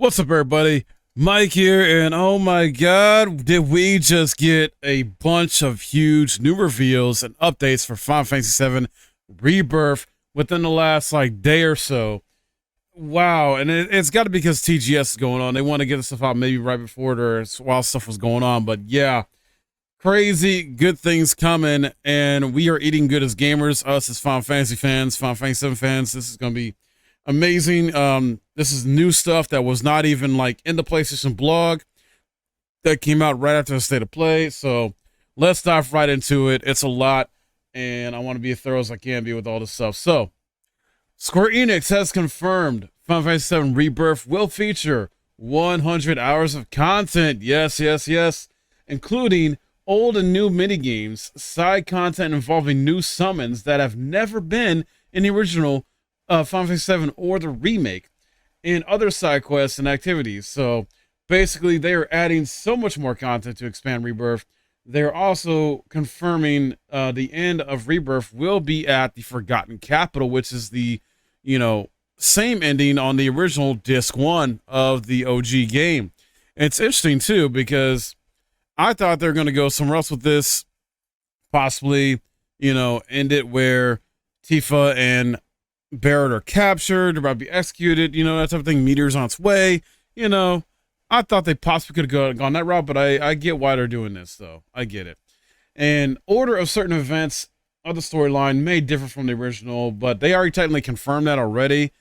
What's up, everybody? Mike here, and oh my god, did we just get a bunch of huge new reveals and updates for Final Fantasy VII Rebirth within the last day or so. Wow, and it's got to be because TGS is going on. They want to get the stuff out maybe right before it or while stuff was going on, but yeah, crazy good things coming, and we are eating good as gamers, us as Final Fantasy fans, Final Fantasy VII fans. This is going to be amazing. This is new stuff that was not even in the PlayStation blog that came out right after the State of Play. So let's dive right into it. It's a lot, and I want to be as thorough as I can be with all this stuff. So Square Enix has confirmed Final Fantasy VII Rebirth will feature 100 hours of content. Yes, yes, yes, including old and new minigames, side content involving new summons that have never been in the original Final Fantasy VII or the remake, and other side quests and activities. So basically, they are adding so much more content to expand Rebirth. They're also confirming the end of Rebirth will be at the Forgotten Capital, which is the, same ending on the original Disc 1 of the OG game. And it's interesting, too, because I thought they were going to go somewhere else with this, possibly, end it where Tifa and Barrett are captured, about to be executed, that type of thing. Meteor's on its way. I thought they possibly could have gone that route, but I get why they're doing this, though. I get it. And order of certain events of the storyline may differ from the original, but they already technically confirmed that already.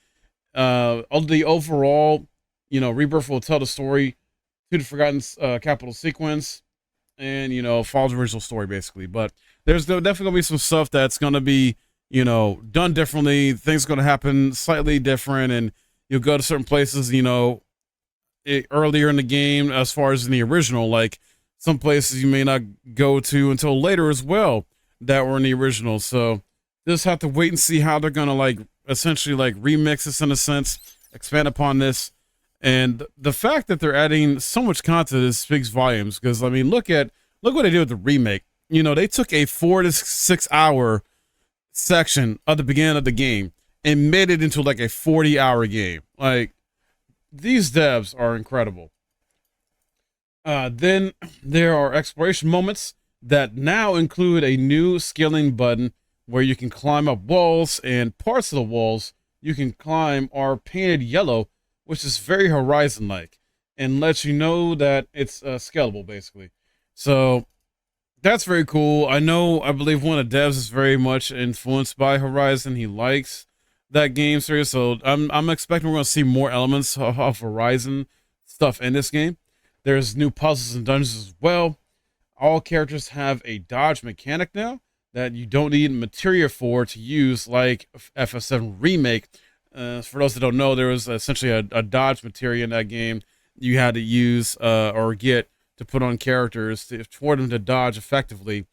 Of the overall, Rebirth will tell the story to the Forgotten Capital sequence and, follow the original story, basically. But there's definitely going to be some stuff that's going to be, done differently. Things are going to happen slightly different, and you'll go to certain places, earlier in the game as far as in the original. Like some places you may not go to until later as well that were in the original. So just have to wait and see how they're going to essentially remix this in a sense, expand upon this. And the fact that they're adding so much content speaks volumes, because look what they did with the remake. They took a 4 to 6 hour section of the beginning of the game and made it into a 40-hour game. These devs are incredible. Then there are exploration moments that now include a new scaling button where you can climb up walls, and parts of the walls you can climb are painted yellow, which is very Horizon-like and lets you know that it's scalable, basically. So that's very cool. I believe one of the devs is very much influenced by Horizon. He likes that game series, so I'm expecting we're going to see more elements of Horizon stuff in this game. There's new puzzles and dungeons as well. All characters have a dodge mechanic now that you don't need materia for to use like FF7 Remake. For those that don't know, there was essentially a dodge materia in that game you had to use or get to put on characters for them to dodge effectively,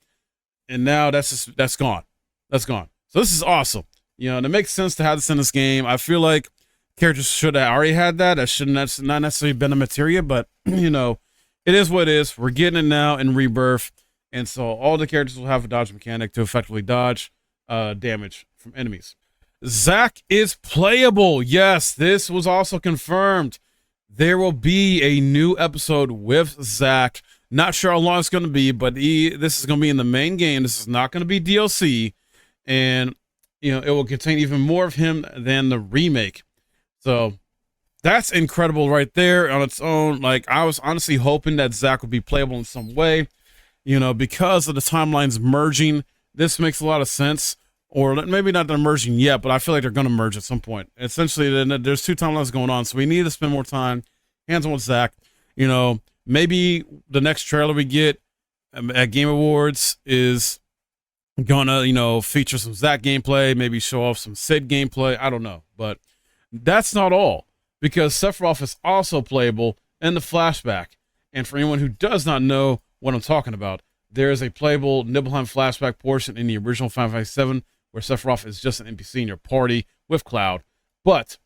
and now that's gone. That's gone. So this is awesome. It makes sense to have this in this game. I feel like characters should have already had that. That shouldn't have not necessarily been a materia, but it is what it is. We're getting it now in Rebirth, and so all the characters will have a dodge mechanic to effectively dodge damage from enemies. Zack is playable. Yes, this was also confirmed. There will be a new episode with Zack. Not sure how long it's going to be, but this is going to be in the main game. This is not going to be DLC, and it will contain even more of him than the remake. So that's incredible right there on its own. I was honestly hoping that Zack would be playable in some way, because of the timelines merging. This makes a lot of sense. Or maybe not they're merging yet, but I feel like they're going to merge at some point. Essentially, there's two timelines going on, so we need to spend more time hands-on with Zack. Maybe the next trailer we get at Game Awards is gonna, feature some Zack gameplay, maybe show off some Sid gameplay. I don't know, but that's not all, because Sephiroth is also playable in the flashback. And for anyone who does not know what I'm talking about, there is a playable Nibelheim flashback portion in the original Final Fantasy VII where Sephiroth is just an NPC in your party with Cloud. But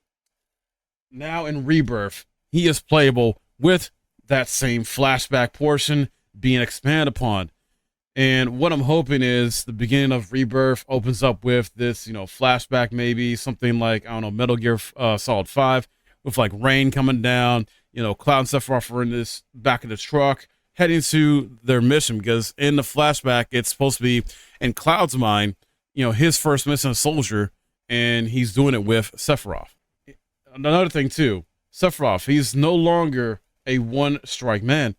now in Rebirth, he is playable with that same flashback portion being expanded upon. And what I'm hoping is the beginning of Rebirth opens up with this, flashback, maybe something like, I don't know, Metal Gear Solid 5, with like rain coming down. Cloud and Sephiroth are in this back of the truck heading to their mission, because in the flashback it's supposed to be in Cloud's mind, his first mission as a soldier, and he's doing it with Sephiroth. Another thing too, Sephiroth, he's no longer a one-strike man,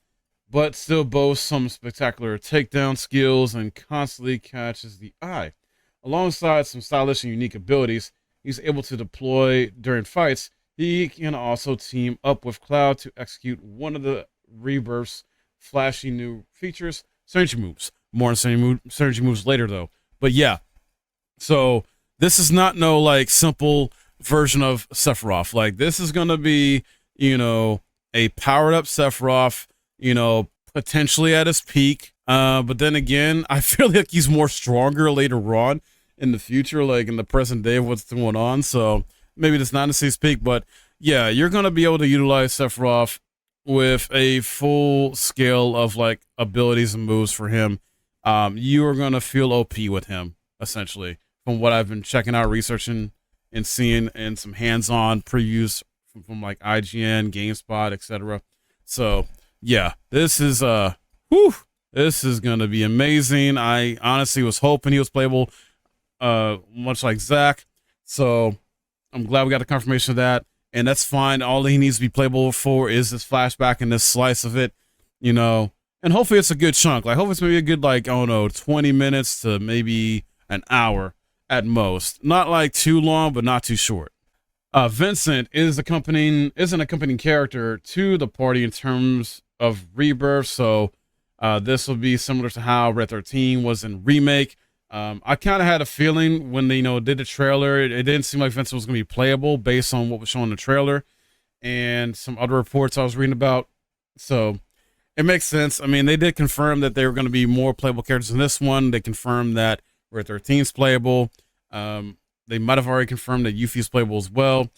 but still boasts some spectacular takedown skills and constantly catches the eye. Alongside some stylish and unique abilities he's able to deploy during fights, he can also team up with Cloud to execute one of the Rebirth's flashy new features, synergy moves. More on synergy moves later, though. But yeah, so this is not no like simple version of Sephiroth. Like, this is gonna be, a powered up Sephiroth, potentially at his peak. But then again, I feel like he's more stronger later on in the future, like in the present day of what's going on. So maybe it's not his peak, but yeah, you're gonna be able to utilize Sephiroth with a full scale of like abilities and moves for him. You are gonna feel OP with him, essentially, from what I've been checking out, researching, and seeing in some hands-on previews from like IGN, GameSpot, etc. So yeah, this is this is gonna be amazing. I honestly was hoping he was playable, much like Zach. So I'm glad we got the confirmation of that, and that's fine. All he needs to be playable for is this flashback and this slice of it, and hopefully it's a good chunk. Like, hopefully it's maybe a good, like, I don't know, 20 minutes to maybe an hour at most. Not like too long, but not too short. Vincent is an accompanying character to the party in terms of Rebirth, so this will be similar to how Red 13 was in Remake. I kind of had a feeling when they, did the trailer, it didn't seem like Vincent was going to be playable based on what was shown in the trailer and some other reports I was reading about. So it makes sense. I mean, they did confirm that they were going to be more playable characters in this one. They confirmed that Red 13 is playable. They might have already confirmed that Yuffie is playable as well.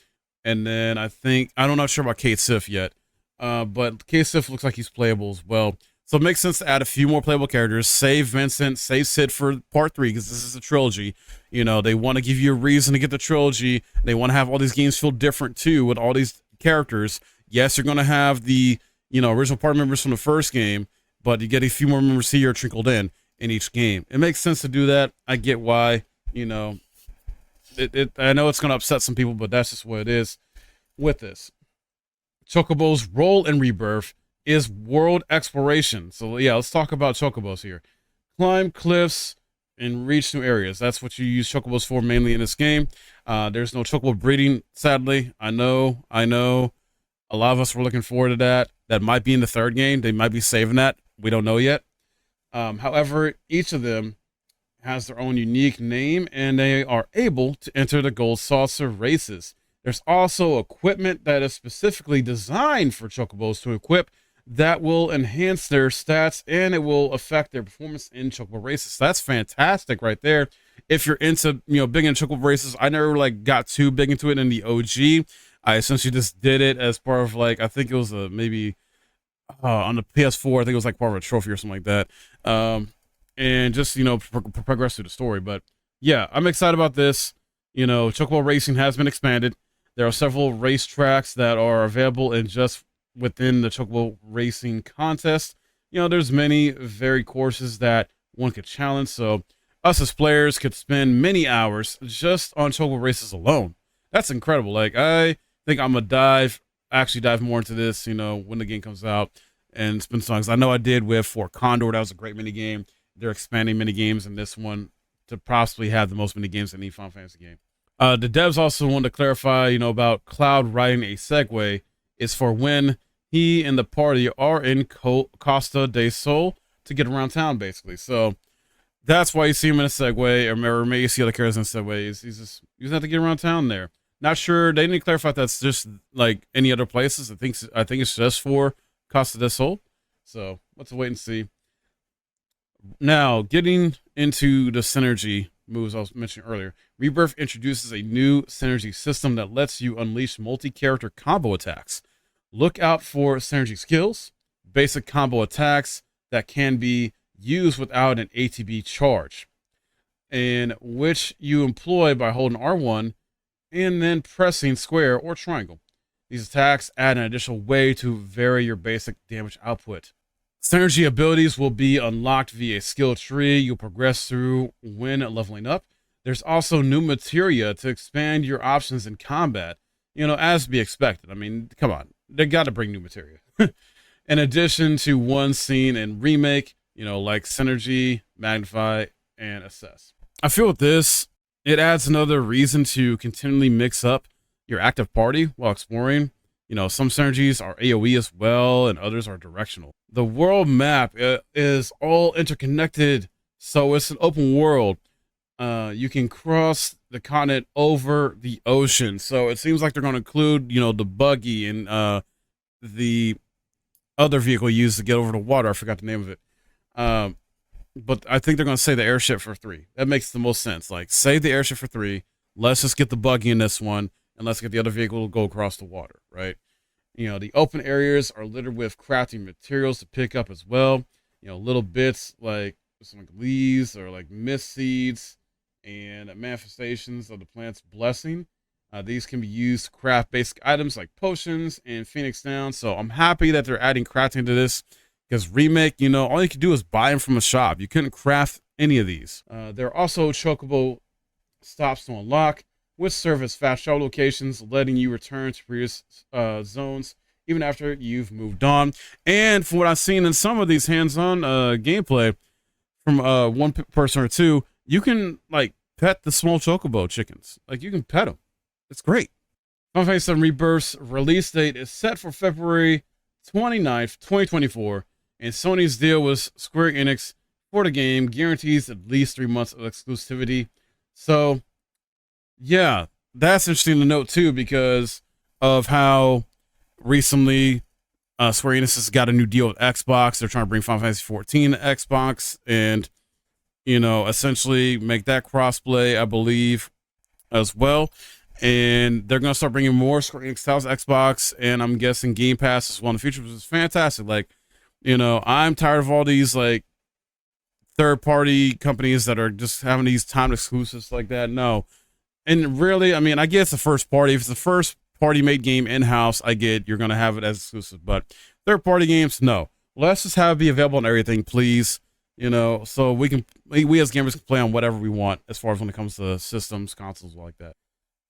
And then I'm not sure about Kate Sif yet, but Kate Sif looks like he's playable as well. So it makes sense to add a few more playable characters. Save Vincent, save Sid for part 3, because this is a trilogy. They want to give you a reason to get the trilogy. They want to have all these games feel different too with all these characters. Yes, you're going to have the, original party members from the first game, but you get a few more members here trickled in each game. It makes sense to do that. I get why, I know it's going to upset some people, but that's just what it is with this. Chocobo's role in Rebirth is world exploration. So yeah, let's talk about Chocobos here. Climb cliffs and reach new areas. That's what you use Chocobos for mainly in this game. There's no Chocobo breeding, sadly. I know. A lot of us were looking forward to that. That might be in the third game. They might be saving that. We don't know yet. However, each of them has their own unique name, and they are able to enter the Gold Saucer races. There's also equipment that is specifically designed for Chocobos to equip that will enhance their stats, and it will affect their performance in Chocobo races. So that's fantastic right there. If you're into, big into Chocobo races, I never got too big into it in the OG. I essentially just did it as part of I think it was maybe on the PS4. I think it was part of a trophy or something like that. And just, progress through the story. But yeah, I'm excited about this. Chocobo racing has been expanded. There are several racetracks that are available and just within the Chocobo racing contest. There's many varied courses that one could challenge. So us as players could spend many hours just on Chocobo races alone. That's incredible. I think I'm gonna actually dive more into this, when the game comes out and spend some time. I know I did with Fort Condor. That was a great mini game. They're expanding mini games in this one to possibly have the most mini games in any Final Fantasy game. The devs also wanted to clarify, about Cloud riding a Segway is for when he and the party are in Costa del Sol to get around town, basically. So that's why you see him in a Segway, or maybe you see other characters in Segways. He's just have to get around town there. Not sure. They didn't clarify if that's just any other places. I think it's just for Costa del Sol. So let's wait and see. Now, getting into the synergy moves I was mentioning earlier, Rebirth introduces a new synergy system that lets you unleash multi-character combo attacks. Look out for synergy skills, basic combo attacks that can be used without an ATB charge, and which you employ by holding R1 and then pressing square or triangle. These attacks add an additional way to vary your basic damage output. Synergy abilities will be unlocked via a skill tree you'll progress through when leveling up. There's also new materia to expand your options in combat, as to be expected. I mean, come on, they got to bring new materia. In addition to one seen in Remake, like Synergy, Magnify, and Assess. I feel with this, it adds another reason to continually mix up your active party while exploring. Some synergies are AoE as well, and others are directional. The world map is all interconnected, so it's an open world. You can cross the continent over the ocean, so it seems like they're going to include, the buggy and the other vehicle used to get over the water. I forgot the name of it. But I think they're going to say the airship for 3. That makes the most sense. Like, save the airship for 3. Let's just get the buggy in this one, and let's get the other vehicle to go across the water, right? The open areas are littered with crafting materials to pick up as well. Little bits like some leaves or like mist seeds and manifestations of the plant's blessing. These can be used to craft basic items like potions and Phoenix Down. So I'm happy that they're adding crafting to this, because Remake, all you can do is buy them from a shop. You couldn't craft any of these. There are also chocobo stops to unlock, which serve as fast travel locations, letting you return to previous zones even after you've moved on. And from what I've seen in some of these hands-on gameplay from one person or two, you can like pet the small chocobo chickens. Like, you can pet them. It's great. Final Fantasy VII Rebirth's release date is set for February 29th, 2024, and Sony's deal with Square Enix for the game guarantees at least 3 months of exclusivity. So, yeah, that's interesting to note too, because of how recently Square Enix has got a new deal with Xbox. They're trying to bring Final Fantasy 14 to Xbox and, essentially make that crossplay, I believe, as well. And they're going to start bringing more Square Enix titles to Xbox, and I'm guessing Game Pass as well in the future, which is fantastic. Like, I'm tired of all these, like, third-party companies that are just having these timed exclusives like that. No. And really, I mean, I get it's a first-party. If it's a first-party made game in-house, I get you're going to have it as exclusive. But third-party games, no. Let's just have it be available on everything, please. So we as gamers can play on whatever we want as far as when it comes to systems, consoles, like that.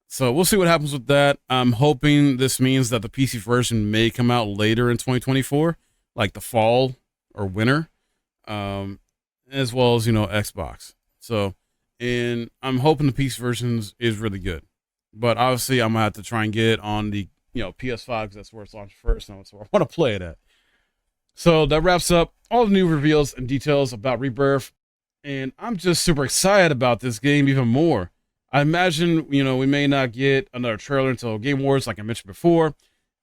So we'll see what happens with that. I'm hoping this means that the PC version may come out later in 2024, like the fall or winter, as well as, Xbox. So, and I'm hoping the PC version is really good. But obviously, I'm going to have to try and get it on the, PS5, because that's where it's launched first, and that's where I want to play it at. So that wraps up all the new reveals and details about Rebirth. And I'm just super excited about this game even more. I imagine, we may not get another trailer until Game Awards, like I mentioned before.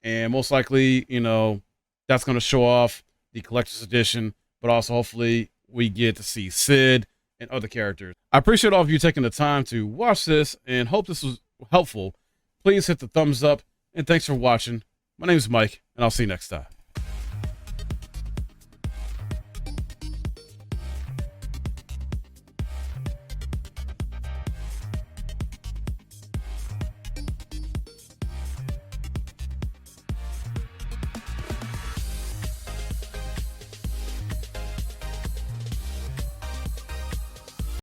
And most likely, that's going to show off the collector's edition. But also, hopefully, we get to see Sid and other characters. I appreciate all of you taking the time to watch this and hope this was helpful. Please hit the thumbs up. And thanks for watching. My name is Mike, and I'll see you next time.